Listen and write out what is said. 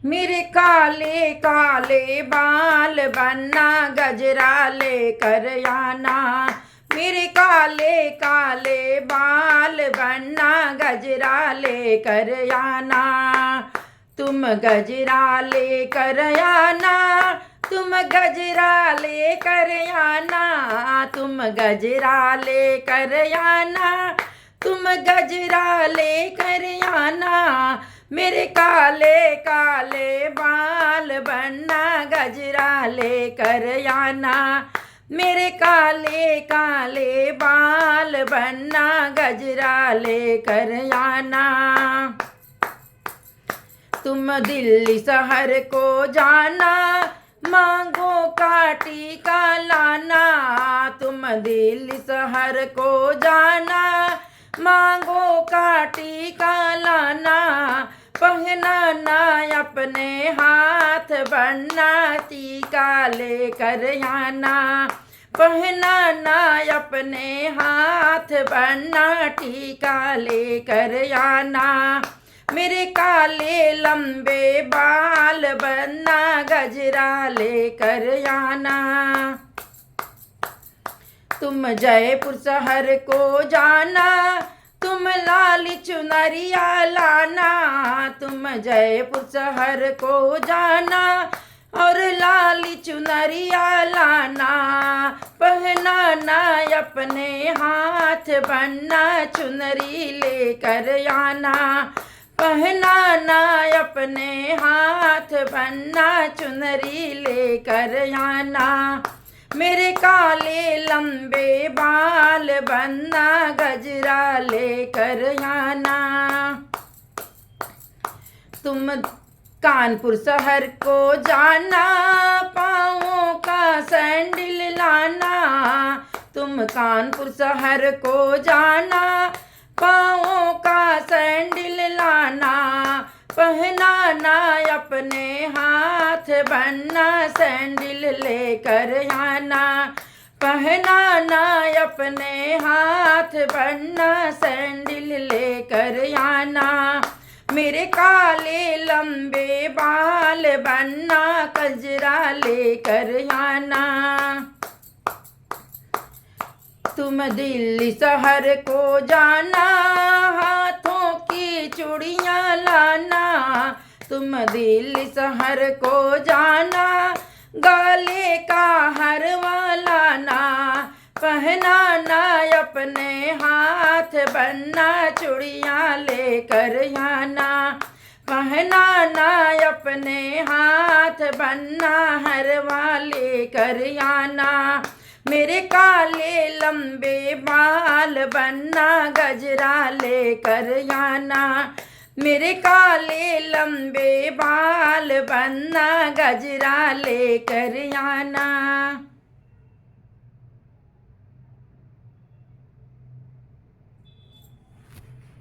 मेरे काले काले बाल बनना गजरा लेकर आना। मेरे काले काले बाल बनना गजरा लेकर आना। तुम गजरा लेकर आना, तुम गजरा लेकर आना, तुम गजरा लेकर आना, तुम गजरा लेकर आना। मेरे काले काले बाल बनना गजरा लेकर आना। मेरे काले काले बाल बनना गजरा लेकर आना। तुम दिल्ली शहर को जाना, मांगों का टीका लाना। तुम दिल्ली शहर को जाना, मांगों का टीका लाना। पहनाना अपने हाथ बनना टीका लेकर आना। पहनाना अपने हाथ बनना टीका लेकर आना। मेरे काले लंबे बाल बनना गजरा लेकर आना। तुम जयपुर शहर को जाना, तुम लाल चुनरिया लाना। तुम जयपुर शहर को जाना और लाल चुनरिया लाना। पहनाना अपने हाथ बनना चुनरी लेकर आना। पहनाना अपने हाथ बनना चुनरी लेकर आना। मेरे काले लंबे बाल बनना गजरा लेकर आना। तुम कानपुर शहर को जाना, पाँवों का सैंडल लाना। तुम कानपुर शहर को जाना, पाँवों का सैंडल लाना। पहनाना अपने हाथ बनना सैंडल लेकर आना। पहनाना अपने हाथ बनना सैंडल लेकर आना। मेरे काले लंबे बाल बनना गजरा लेकर आना। तुम दिल्ली शहर को जाना, हाथों की चूड़ियाँ लाना। तुम दिल्ली शहर को जाना, गले का हरवा लाना। पहनाना अपने हाथ बनना चूड़ियाँ लेकर आना। पहनाना अपने हाथ बनना हरवा लेकर आना। मेरे काले लंबे बाल बनना गजरा लेकर आना। मेरे काले लंबे बाल बनना गजरा लेकर आना।